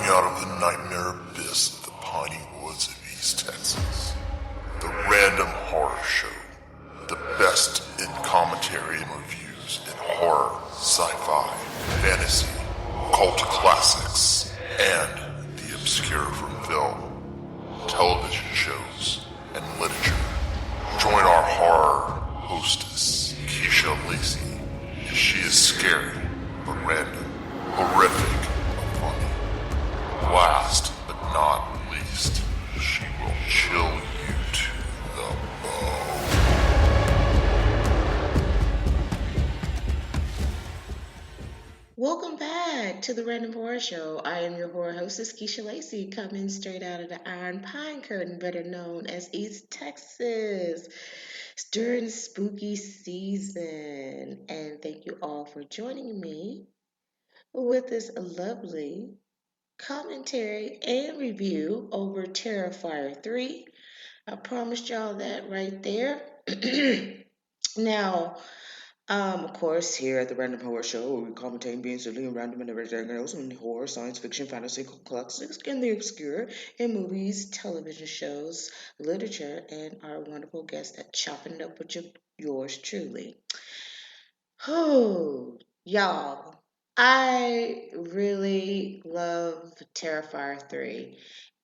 Speaking out of the nightmare abyss of the piney woods of East Texas, the Random Horror Show, the best in commentary and reviews in horror, sci-fi, fantasy, cult classics, and the obscure from film, television shows, and literature. Join our horror hostess, Keisha Lacey, as she is scary but random, horrific but funny. Last but not least, she will chill you to the bone. Welcome back to the Random Horror Show. I am your horror hostess, Keisha Lacey, coming straight out of the Iron Pine Curtain, better known as East Texas. It's during spooky season, and thank you all for joining me with this lovely commentary and review over Terrifier 3. I promised y'all that right there. Now, of course, here at the Random Horror Show, we commentate being silly and random and everything else in horror, science fiction, fantasy, classics, and the obscure, in movies, television shows, literature, and our wonderful guests that chopping it up with yours truly. Oh, y'all, I really love Terrifier 3,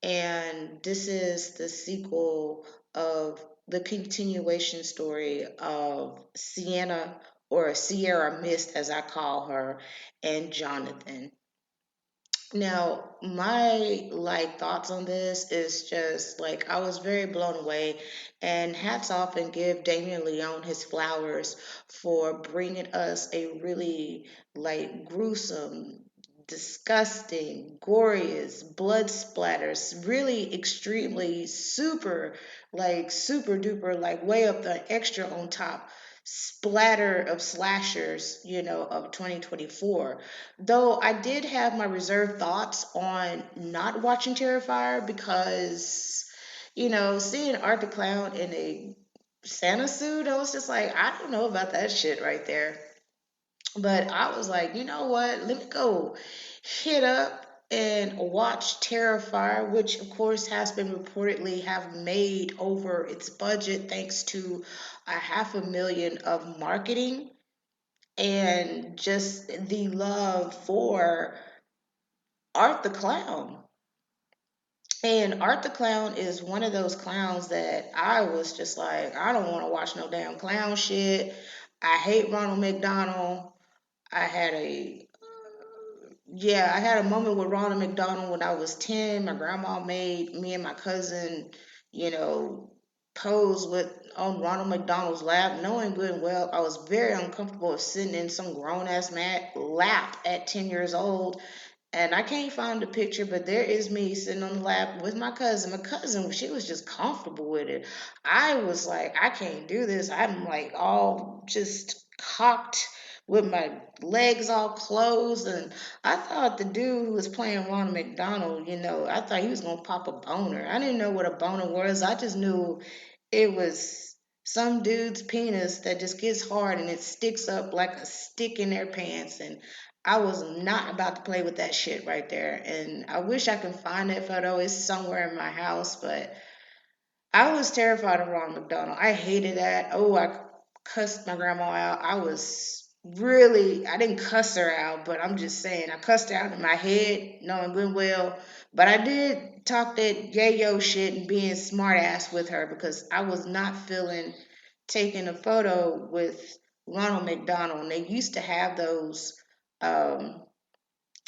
and this is the sequel of the continuation story of Sienna, or Sierra Mist as I call her, and Jonathan. Now, my thoughts on this is just like I was very blown away, and hats off and give Damien Leone his flowers for bringing us a really gruesome, disgusting, glorious, blood splatters, really extremely super duper, way up the extra on top splatter of slashers, of 2024. Though I did have my reserved thoughts on not watching Terrifier because, seeing Art the Clown in a Santa suit, I was just like, I don't know about that shit right there. But I was like, you know what? Let me go hit up and watch Terrifier, which of course has been reportedly have made over its budget thanks to a half a million of marketing and just the love for Art the Clown. And Art the Clown is one of those clowns that I was just like, I don't want to watch no damn clown shit. I hate Ronald McDonald. I had a I had a moment with Ronald McDonald when I was 10. My grandma made me and my cousin, you know, pose with on Ronald McDonald's lap, knowing good and well I was very uncomfortable of sitting in some grown ass man lap at 10 years old. And I can't find the picture, but there is me sitting on the lap with my cousin. My cousin, she was just comfortable with it. I was like, I can't do this. I'm like all just cocked with my legs all closed. And I thought the dude who was playing Ronald McDonald, I thought he was going to pop a boner. I didn't know what a boner was. I just knew it was some dude's penis that just gets hard and it sticks up like a stick in their pants. And I was not about to play with that shit right there. And I wish I could find that photo. It's somewhere in my house, but I was terrified of Ronald McDonald. I hated that. Oh, I cussed my grandma out. I didn't cuss her out, but I'm just saying, I cussed her out in my head, knowing good and well. But I did talk that yayo shit and being smart ass with her because I was not feeling taking a photo with Ronald McDonald. And they used to have those um,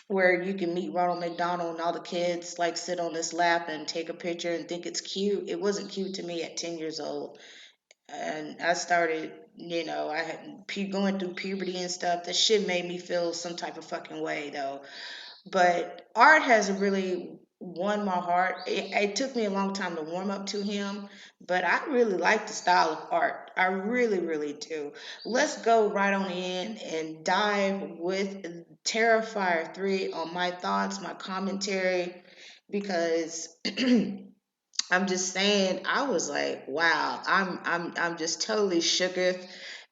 where you can meet Ronald McDonald and all the kids sit on this lap and take a picture and think it's cute. It wasn't cute to me at 10 years old. And I started, I had going through puberty and stuff. That shit made me feel some type of fucking way though. But Art has really won my heart. It took me a long time to warm up to him, but I really like the style of Art. I really, really do. Let's go right on in and dive with Terrifier 3 on my thoughts, my commentary, because I'm just saying, I was like, wow, I'm just totally shooketh.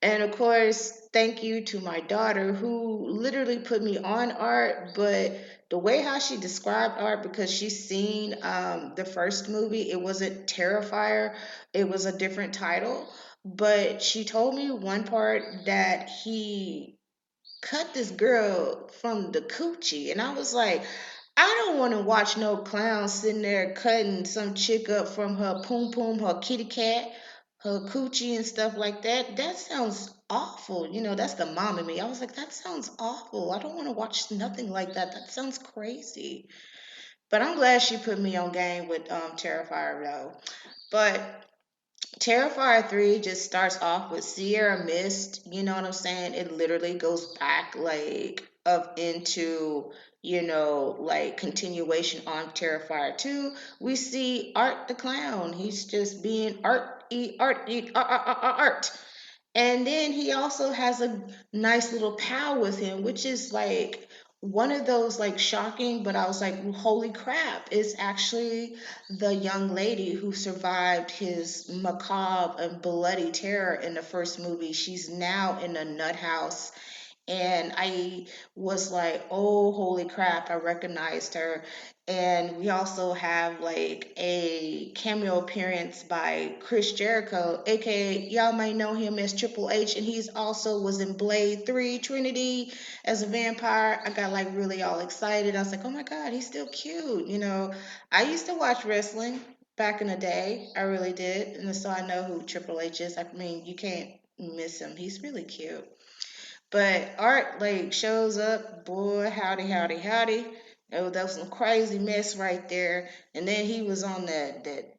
And of course, thank you to my daughter who literally put me on art, but the way how she described art, because she's seen the first movie, it wasn't Terrifier, it was a different title. But she told me one part that he cut this girl from the coochie, and I was like, I don't want to watch no clown sitting there cutting some chick up from her poom poom, her kitty cat, her coochie and stuff like that. That sounds awful. That's the mom in me. I was like, that sounds awful. I don't want to watch nothing like that. That sounds crazy. But I'm glad she put me on game with Terrifier though. But Terrifier 3 just starts off with Sierra Mist, you know what I'm saying? It literally goes back like up into, like continuation on Terrifier 2. We see Art the Clown. He's just being art, art. And then he also has a nice little pal with him, which is like one of those like shocking, but I was like, holy crap, it's actually the young lady who survived his macabre and bloody terror in the first movie. She's now in a nut house, and I was like, oh, holy crap, I recognized her. And we also have like a cameo appearance by Chris Jericho, aka y'all might know him as Triple H, and he's also was in Blade 3 Trinity as a vampire. I got like really all excited. I was like, oh my God, he's still cute. I used to watch wrestling back in the day. I really did. And so I know who Triple H is. I mean, you can't miss him. He's really cute. But Art like shows up, boy, howdy, howdy, howdy. Oh, that was some crazy mess right there. And then he was on that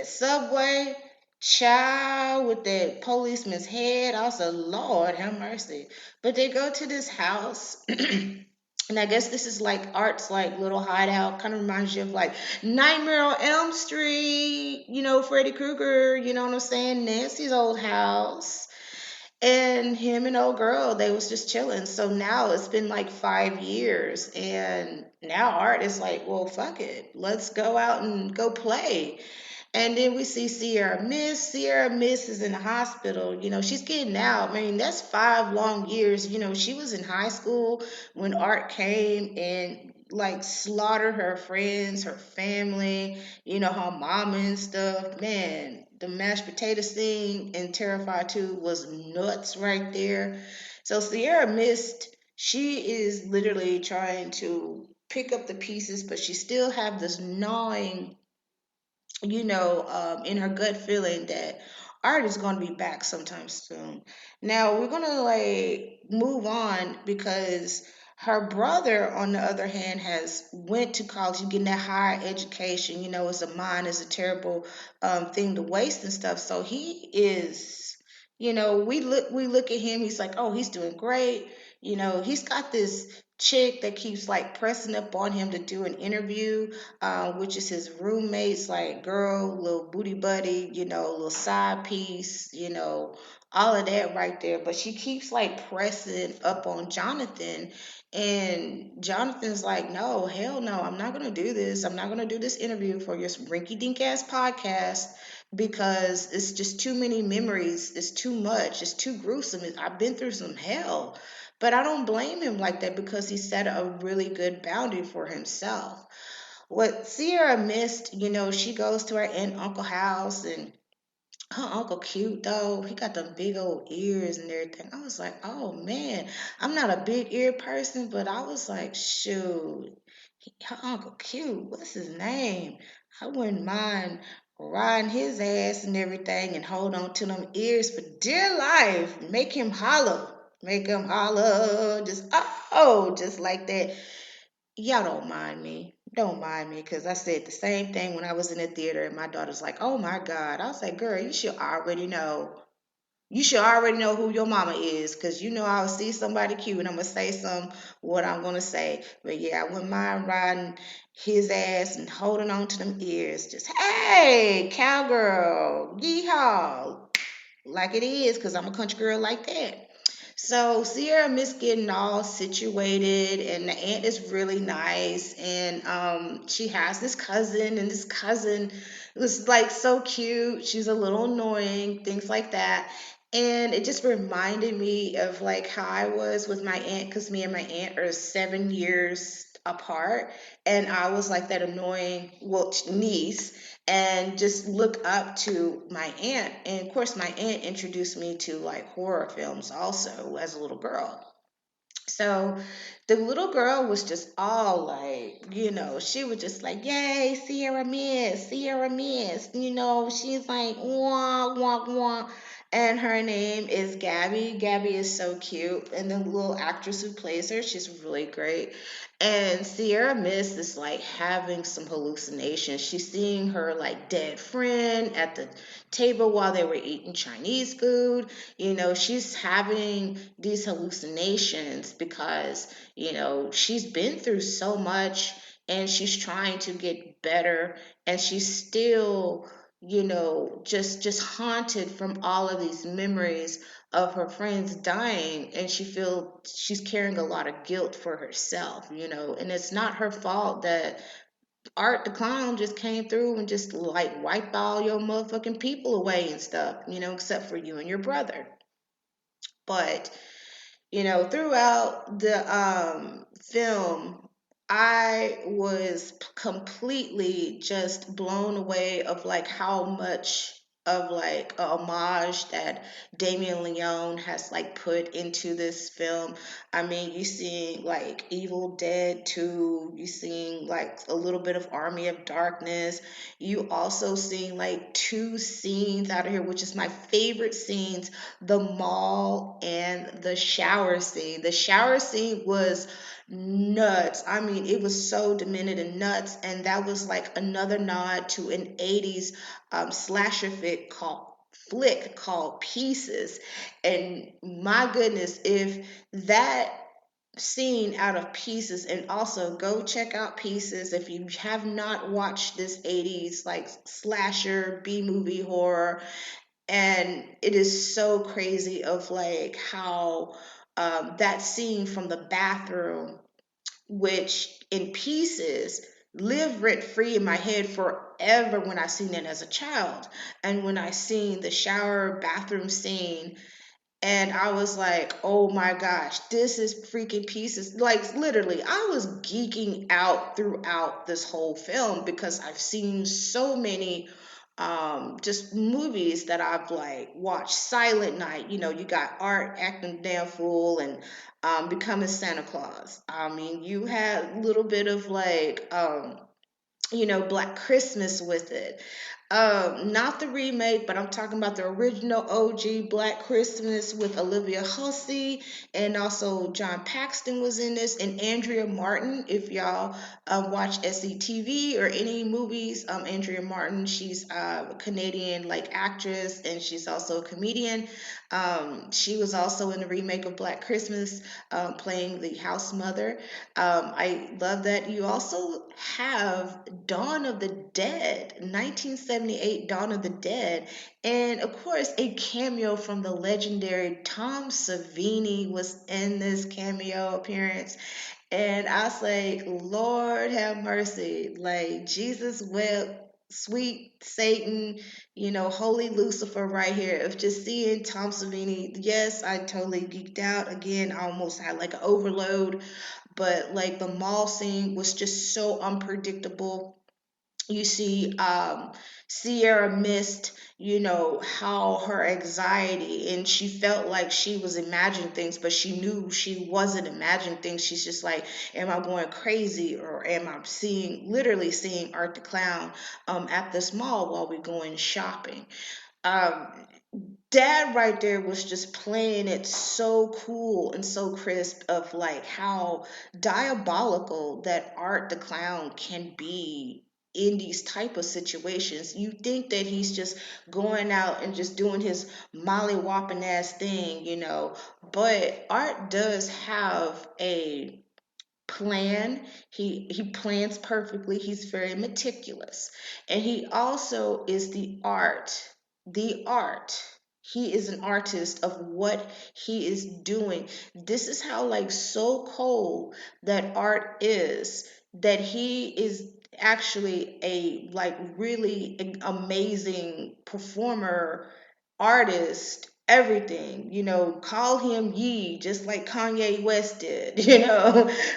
subway, child, with that policeman's head. I said, Lord, have mercy. But they go to this house. And I guess this is like Art's like little hideout. Kind of reminds you of like Nightmare on Elm Street, Freddy Krueger, you know what I'm saying? Nancy's old house. And him and old girl, they was just chilling. So now it's been like 5 years, and now Art is like, well, fuck it, let's go out and go play. And then we see Sierra Mist. Sierra Mist is in the hospital. She's getting out. I mean, that's 5 long years. She was in high school when Art came and like slaughtered her friends, her family, her mama and stuff. Man, the mashed potato scene in Terrifier 2 was nuts right there. So Sierra Mist, she is literally trying to pick up the pieces, but she still have this gnawing, in her gut feeling that Art is going to be back sometime soon. Now we're going to like move on because her brother, on the other hand, has went to college and getting that higher education. It's a mind is a terrible thing to waste and stuff. So he is, we look at him. He's like, oh, he's doing great. He's got this chick that keeps like pressing up on him to do an interview, which is his roommate's like girl, little booty buddy, little side piece, all of that right there. But she keeps like pressing up on Jonathan, and Jonathan's like, no, hell no, I'm not gonna do this. I'm not gonna do this interview for your rinky dink ass podcast because it's just too many memories. It's too much. It's too gruesome. I've been through some hell. But I don't blame him like that because he set a really good boundary for himself. What Sierra missed, she goes to her aunt and uncle house, and her uncle cute though. He got them big old ears and everything. I was like, oh man, I'm not a big ear person, but I was like, shoot, her uncle cute. What's his name? I wouldn't mind riding his ass and everything and hold on to them ears for dear life. Make him holler. Make him holler. Just like that. Y'all don't mind me. Don't mind me because I said the same thing when I was in the theater and my daughter's like, oh my God. I was like, girl, you should already know. You should already know who your mama is because I'll see somebody cute and I'm going to say what I'm going to say. But yeah, I wouldn't mind riding his ass and holding on to them ears. Just, hey, cowgirl, yeehaw, like it is because I'm a country girl like that. So Sierra Miss getting all situated, and the aunt is really nice, and she has this cousin, and this cousin was like so cute. She's a little annoying, things like that. And it just reminded me of like how I was with my aunt, because me and my aunt are 7 years apart. And I was like that annoying, well, niece, and just look up to my aunt. And of course, my aunt introduced me to like horror films also as a little girl. So the little girl was just all like, she was just like, yay, Sierra Mist, Sierra Mist. She's like, wah, wah, wah. And her name is Gabby. Gabby is so cute. And the little actress who plays her, she's really great. And Sierra Mist is like having some hallucinations. She's seeing her like dead friend at the table while they were eating Chinese food. She's having these hallucinations because, she's been through so much, and she's trying to get better, and she's still, just haunted from all of these memories of her friends dying, and she feels she's carrying a lot of guilt for herself, and it's not her fault that Art the Clown just came through and just like wiped all your motherfucking people away and stuff, except for you and your brother. But throughout the film, I was completely just blown away of like how much of like a homage that Damien Leone has like put into this film. I mean, you seeing like Evil Dead 2, you seeing like a little bit of Army of Darkness. You also seeing like two scenes out of here, which is my favorite scenes, the mall and the shower scene. The shower scene was nuts. I mean, it was so demented and nuts. And that was like another nod to an 80s slasher flick called Pieces. And my goodness, if that scene out of Pieces, and also go check out Pieces if you have not watched this 80s like slasher B movie horror. And it is so crazy of like how that scene from the bathroom, which in Pieces lived rent free in my head forever when I seen it as a child. And when I seen the shower bathroom scene, and I was like, oh my gosh, this is freaking Pieces. Like, literally, I was geeking out throughout this whole film because I've seen so many just movies that I've like watched. Silent Night, you got Art acting damn fool and becoming Santa Claus. I mean, you had a little bit of like Black Christmas with it. Not the remake, but I'm talking about the original OG Black Christmas with Olivia Hussey, and also John Paxton was in this, and Andrea Martin. If y'all watch SCTV or any movies, Andrea Martin, she's a Canadian like actress, and she's also a comedian. She was also in the remake of Black Christmas, playing the house mother. I love that. You also have Dawn of the Dead, 1978 Dawn of the Dead. And of course, a cameo from the legendary Tom Savini was in this cameo appearance. And I was like, Lord have mercy. Like, Jesus wept, sweet Satan, holy Lucifer right here. Of just seeing Tom Savini, yes, I totally geeked out. Again, I almost had like an overload, but like the mall scene was just so unpredictable. You see Sierra Mist, how her anxiety, and she felt like she was imagining things, but she knew she wasn't imagining things. She's just like, am I going crazy, or am I literally seeing Art the Clown at this mall while we're going shopping? Um, Dad right there was just playing it so cool and so crisp of like how diabolical that Art the Clown can be in these type of situations. You think that he's just going out and just doing his molly whopping ass thing, but Art does have a plan. He plans perfectly. He's very meticulous. And he also is the art. He is an artist of what he is doing. This is how like so cold that Art is, that he is actually a like really amazing performer, artist, everything. Call him Ye, just like Kanye West did.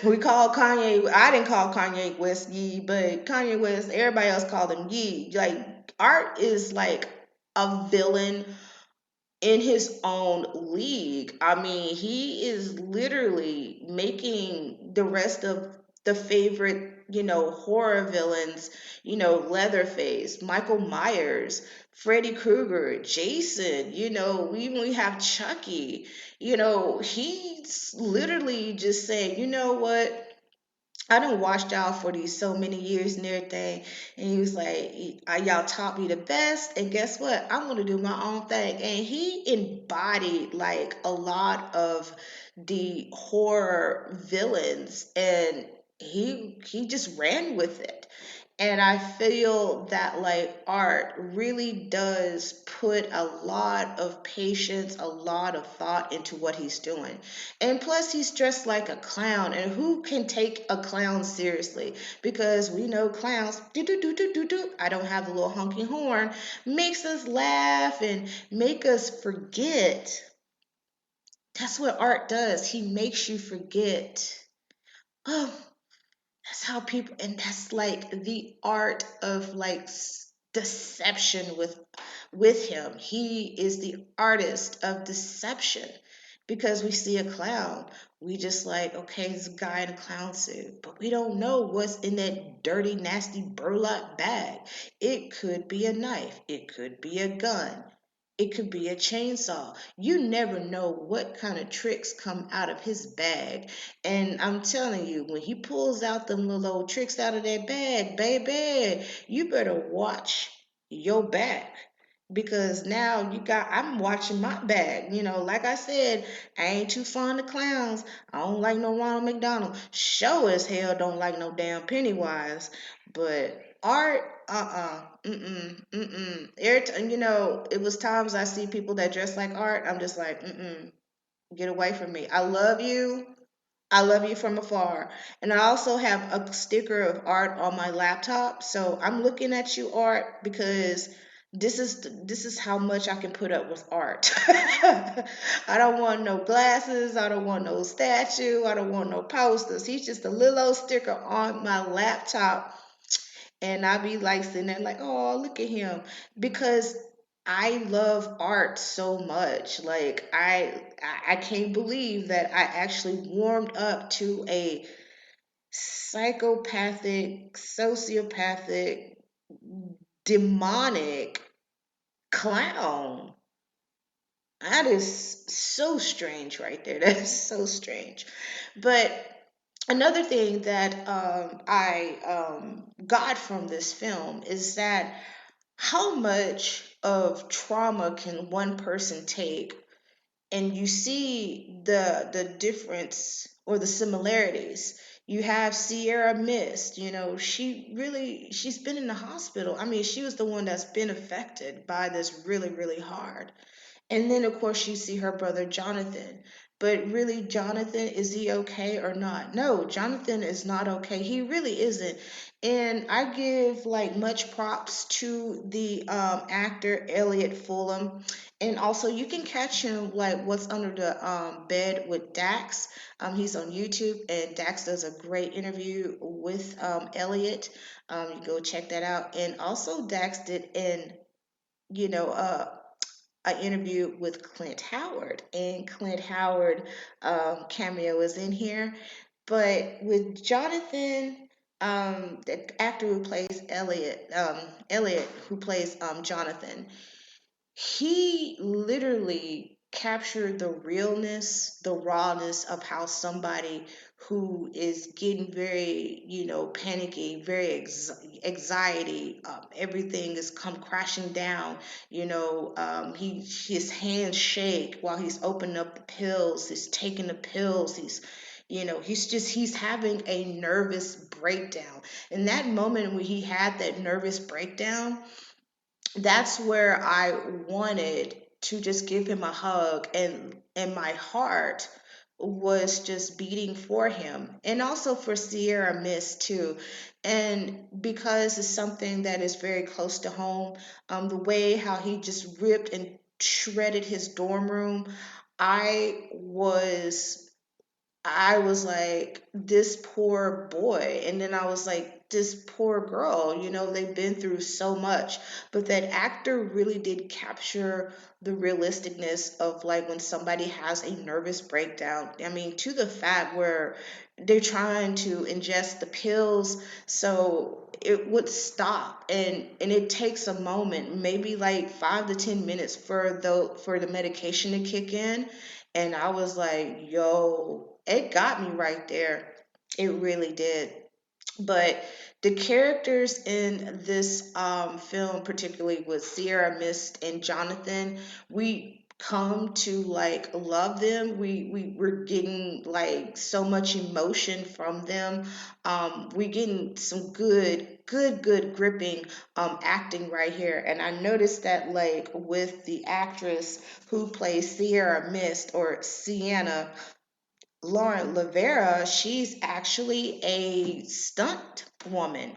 We call Kanye. I didn't call Kanye West Ye, but Kanye West, everybody else called him Ye. Like Art is like a villain in his own league. I mean, he is literally making the rest of the favorite, horror villains, Leatherface, Michael Myers, Freddy Krueger, Jason, we have Chucky. He's literally just saying, you know what? I done watched y'all for these so many years and everything. And he was like, y'all taught me the best. And guess what? I'm going to do my own thing. And he embodied like a lot of the horror villains. And he just ran with it. And I feel that like Art really does put a lot of patience, a lot of thought into what he's doing. And plus, he's dressed like a clown. And who can take a clown seriously? Because we know clowns, do do do do do do. I don't have the little honky horn, makes us laugh and make us forget. That's what Art does. He makes you forget. Oh, that's how people, and that's like the art of like deception with him. He is the artist of deception because we see a clown, we just like, okay, it's a guy in a clown suit, but we don't know what's in that dirty, nasty burlap bag. It could be a knife, it could be a gun, it could be a chainsaw. You never know what kind of tricks come out of his bag. And I'm telling you, when he pulls out them little old tricks out of that bag, baby, you better watch your back. Because now I'm watching my bag. Like I said, I ain't too fond of clowns. I don't like no Ronald McDonald. Sure as hell don't like no damn Pennywise. But Art, it was times I see people that dress like Art. I'm just like, get away from me. I love you. I love you from afar. And I also have a sticker of Art on my laptop. So I'm looking at you, Art, because this is how much I can put up with Art. I don't want no glasses. I don't want no statue. I don't want no posters. He's just a little old sticker on my laptop. And I be like sitting there like, oh, look at him. Because I love Art so much. Like I can't believe that I actually warmed up to a psychopathic, sociopathic, demonic clown. That is so strange right there. That is so strange. But another thing that I got from this film is that how much of trauma can one person take, and you see the difference or the similarities. You have Sierra Mist, she's been in the hospital. I mean, she was the one that's been affected by this really, really hard. And then, of course, you see her brother Jonathan. But really, Jonathan, is he okay or not? No, Jonathan is not okay. He really isn't. And I give like much props to the actor Elliot Fulham. And also, you can catch him like What's Under the Bed with Dax. He's on YouTube, and Dax does a great interview with Elliot. You go check that out. And also, Dax did you know, uh, an interview with Clint Howard, and Clint Howard cameo is in here. But with Jonathan, the actor who plays Elliot, who plays Jonathan, he literally captured the realness, the rawness of how somebody who is getting very, panicky, very anxiety, everything is come crashing down. His hands shake while he's opening up the pills. He's taking the pills. He's having a nervous breakdown. In that moment when he had that nervous breakdown, that's where I wanted to just give him a hug, and my heart was just beating for him, and also for Sierra Mist too. And because it's something that is very close to home, the way how he just ripped and shredded his dorm room, I was I was like, this poor boy. And then I was like, this poor girl, they've been through so much. But that actor really did capture the realisticness of like when somebody has a nervous breakdown. I mean, to the fact where they're trying to ingest the pills so it would stop, and it takes a moment, maybe like 5 to 10 minutes for the medication to kick in. And I was like, yo, it got me right there. It really did. But the characters in this film, particularly with Sierra Mist and Jonathan, we come to like love them. We're getting like so much emotion from them. We getting some good gripping acting right here. And I noticed that like with the actress who plays Sierra Mist, or Sienna, Lauren Lavera, she's actually a stunt woman.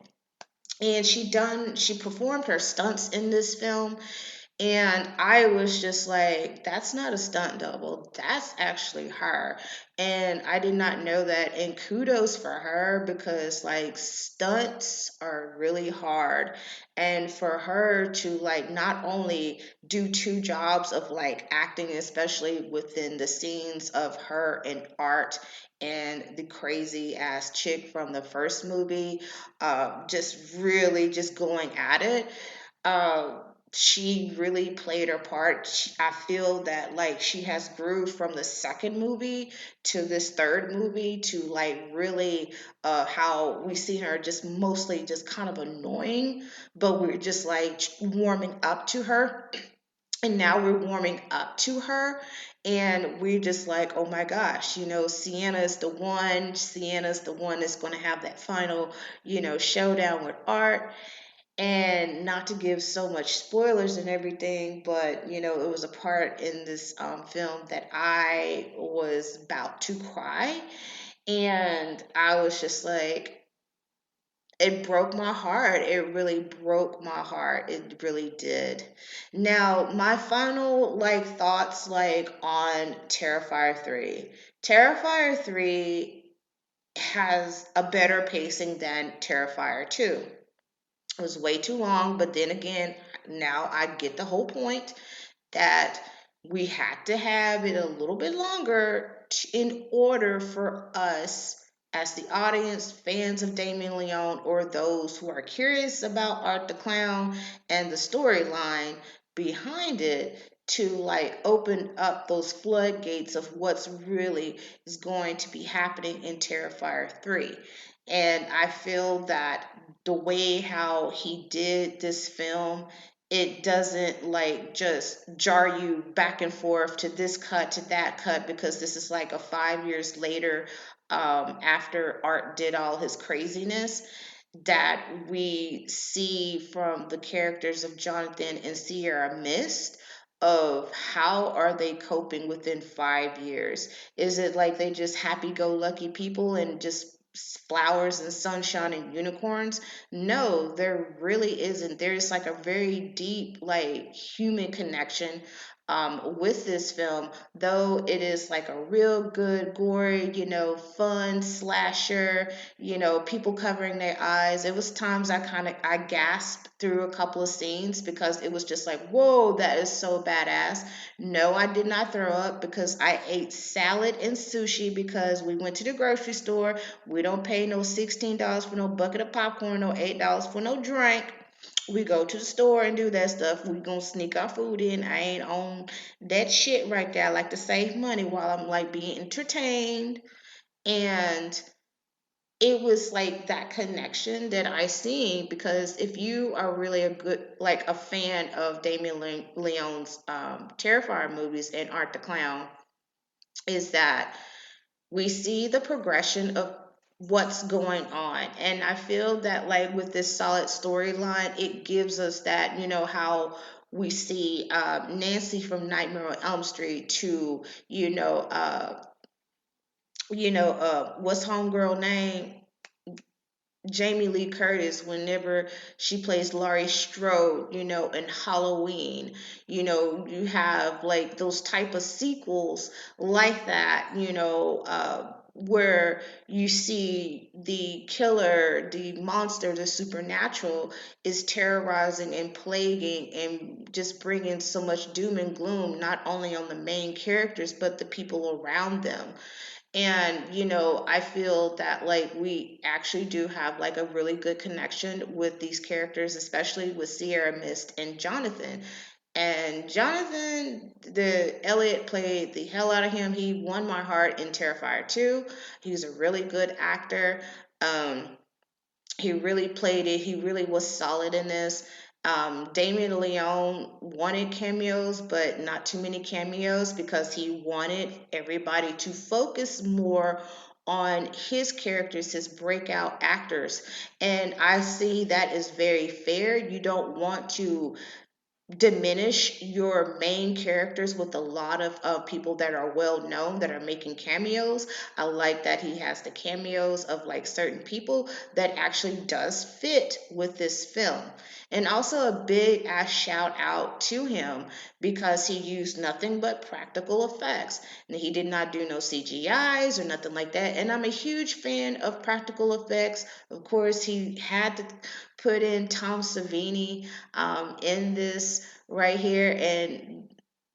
And she performed her stunts in this film, and I was just like, that's not a stunt double. That's actually her. And I did not know that. And kudos for her, because like stunts are really hard. And for her to like not only do two jobs of like acting, especially within the scenes of her and Art and the crazy ass chick from the first movie, just really just going at it. Uh, she really played her part. I feel that like she has grew from the second movie to this third movie to like really how we see her just mostly just kind of annoying, but we're just like warming up to her. And now we're warming up to her, and we're just like, oh my gosh, Sienna's the one that's going to have that final, showdown with Art. And not to give so much spoilers and everything, but it was a part in this film that I was about to cry. And I was just like, it broke my heart. It really broke my heart. It really did. Now, my final like thoughts like on Terrifier 3. Terrifier 3 has a better pacing than Terrifier 2. It was way too long, but then again, now I get the whole point that we had to have it a little bit longer in order for us, as the audience, fans of Damien Leone, or those who are curious about Art the Clown and the storyline behind it, to like open up those floodgates of what's really is going to be happening in Terrifier 3. And I feel that the way how he did this film, it doesn't like just jar you back and forth to this cut to that cut, because this is like a 5 years later, after Art did all his craziness, that we see from the characters of Jonathan and Sierra Mist, of how are they coping within 5 years. Is it like they just happy-go-lucky people and just flowers and sunshine and unicorns? No, there really isn't. There's like a very deep like human connection with this film, though it is like a real good gory, fun slasher, people covering their eyes. It was times I gasped through a couple of scenes, because it was just like, whoa, that is so badass. No, I did not throw up, because I ate salad and sushi, because we went to the grocery store. We don't pay no $16 for no bucket of popcorn, no $8 for no drink. We go to the store and do that stuff. We gonna sneak our food in. I ain't on that shit right there. I like to save money while I'm like being entertained. And it was like that connection that I see, because if you are really a good like a fan of Damien Leone's Terrifier movies and Art the Clown, is that we see the progression of what's going on. And I feel that like with this solid storyline, it gives us that, how we see Nancy from Nightmare on Elm Street to, what's homegirl name, Jamie Lee Curtis, whenever she plays Laurie Strode, in Halloween, you have like those type of sequels like that, where you see the killer, the monster, the supernatural is terrorizing and plaguing and just bringing so much doom and gloom, not only on the main characters, but the people around them. And, I feel that like we actually do have like a really good connection with these characters, especially with Sierra Mist and Jonathan. And Jonathan, the Elliot played the hell out of him. He won my heart in Terrifier 2. He's a really good actor. Um, he really played it. He really was solid in this. Damien Leone wanted cameos, but not too many cameos because he wanted everybody to focus more on his characters, his breakout actors. And I see that is very fair. You don't want to diminish your main characters with a lot of people that are well known that are making cameos. I like that he has the cameos of like certain people that actually does fit with this film. And also a big ass shout out to him because he used nothing but practical effects. And he did not do no CGIs or nothing like that. And I'm a huge fan of practical effects. Of course, he had to put in Tom Savini in this right here,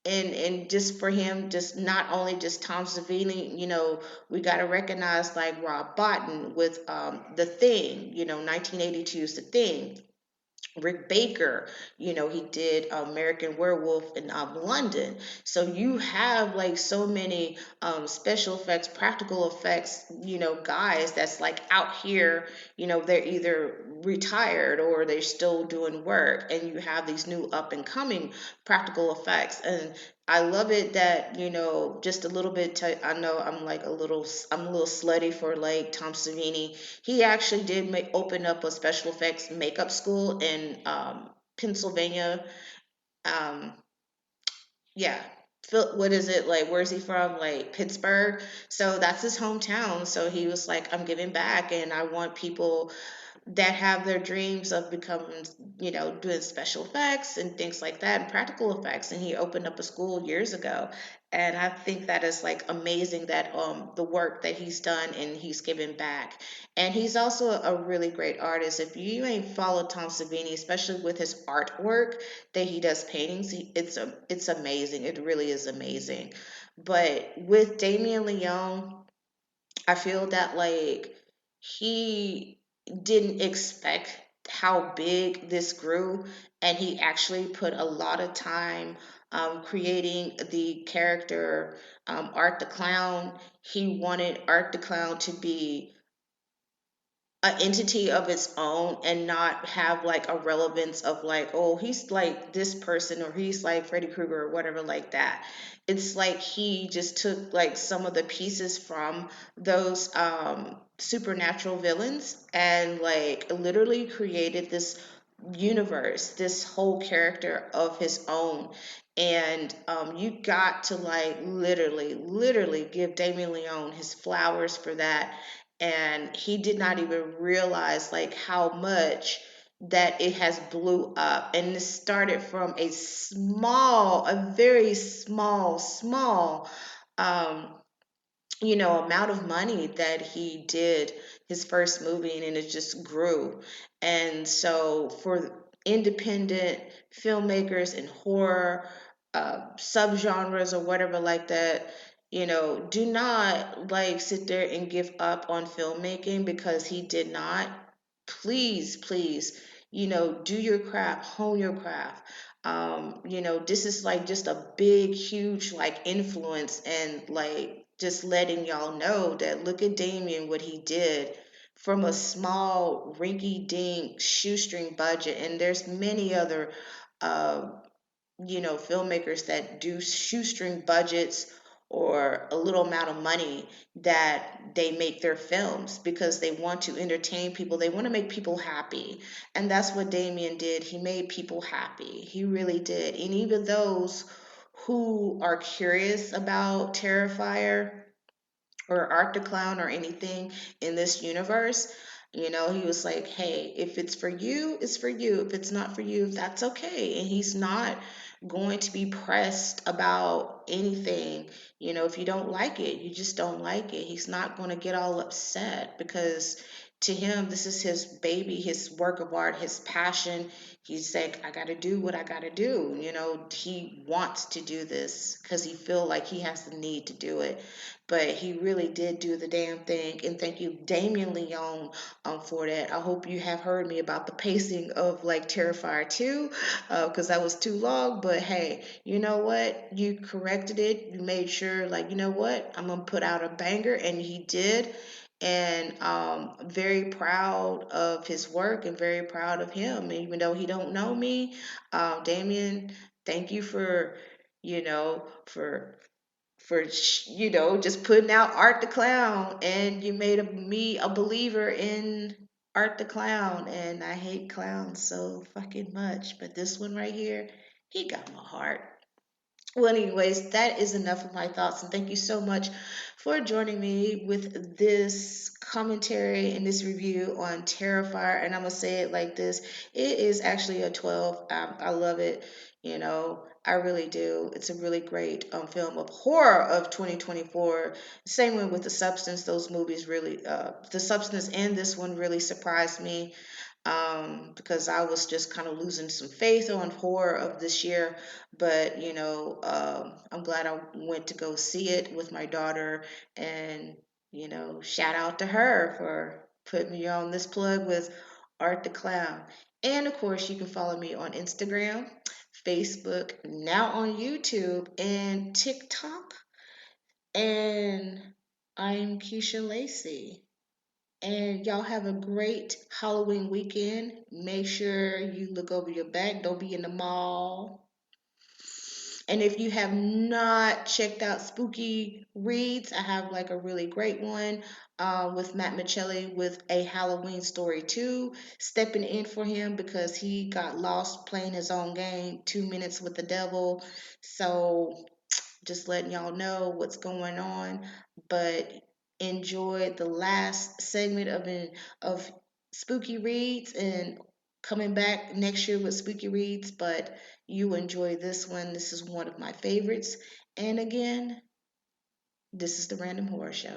and just for him, just not only just Tom Savini, we got to recognize like Rob Bottin with The Thing, 1982's The Thing. Rick Baker, he did American Werewolf in London. So you have like so many special effects, practical effects, guys that's like out here, they're either retired or they're still doing work, and you have these new up and coming practical effects. And I love it that, just a little bit, I know I'm a little slutty for like Tom Savini. He actually did open up a special effects makeup school in Pennsylvania. Um, yeah. What is it like? Where is he from? Like Pittsburgh. So that's his hometown. So he was like, I'm giving back, and I want people that have their dreams of becoming, doing special effects and things like that and practical effects. And he opened up a school years ago. And I think that is like amazing that the work that he's done and he's given back. And he's also a really great artist. If you ain't followed Tom Savini, especially with his artwork that he does paintings, it's amazing. It really is amazing. But with Damien Leone, I feel that like he didn't expect how big this grew, and he actually put a lot of time creating the character Art the Clown. He wanted Art the Clown to be an entity of its own and not have like a relevance of like, oh, he's like this person or he's like Freddy Krueger or whatever like that. It's like he just took like some of the pieces from those supernatural villains and like literally created this universe, this whole character of his own. And you got to like literally give Damien Leone his flowers for that. And he did not even realize like how much that it has blew up. And this started from a very small um amount of money that he did his first movie, and it just grew. And so for independent filmmakers in horror subgenres or whatever like that, do not like sit there and give up on filmmaking because he did not. Please, do your craft, hone your craft. This is like just a big huge like influence, and like just letting y'all know that look at Damien, what he did from a small rinky dink shoestring budget. And there's many other uh, filmmakers that do shoestring budgets or a little amount of money that they make their films because they want to entertain people. They want to make people happy. And that's what Damien did. He made people happy. He really did. And even those who are curious about Terrifier or Art the Clown or anything in this universe, He was like, hey, if it's for you, it's for you. If it's not for you, that's okay. And he's not going to be pressed about anything. If you don't like it, you just don't like it. He's not going to get all upset because to him, this is his baby, his work of art, his passion. He's like, I got to do what I got to do. He wants to do this because he feel like he has the need to do it. But he really did do the damn thing. And thank you, Damien Leone, for that. I hope you have heard me about the pacing of like Terrifier 2, because that was too long. But hey, you know what? You corrected it. You made sure, like, you know what? I'm gonna put out a banger, and he did. And very proud of his work and very proud of him. And even though he don't know me, Damien, thank you for just putting out Art the Clown, and you made me a believer in Art the Clown. And I hate clowns so fucking much, but this one right here, he got my heart. Well, anyways, that is enough of my thoughts, and thank you so much for joining me with this commentary and this review on Terrifier. And I'm gonna say it like this: it is actually a 12. I love it. I really do. It's a really great film of horror of 2024. Same way with The Substance; those movies really, The Substance and this one really surprised me, because I was just kind of losing some faith on horror of this year. But I'm glad I went to go see it with my daughter, and shout out to her for putting me on this plug with Art the Clown. And of course, you can follow me on Instagram, Facebook, now on YouTube and TikTok. And I'm Keisha Lacey. And y'all have a great Halloween weekend. Make sure you look over your back. Don't be in the mall. And if you have not checked out Spooky Reads, I have like a really great one with Matt Michelli with A Halloween Story 2, stepping in for him because he got lost playing his own game, 2 minutes with the devil. So just letting y'all know what's going on. But enjoy the last segment of Spooky Reads, and coming back next year with Spooky Reads. But you enjoy this one. This is one of my favorites. And again, this is the Random Horror Show.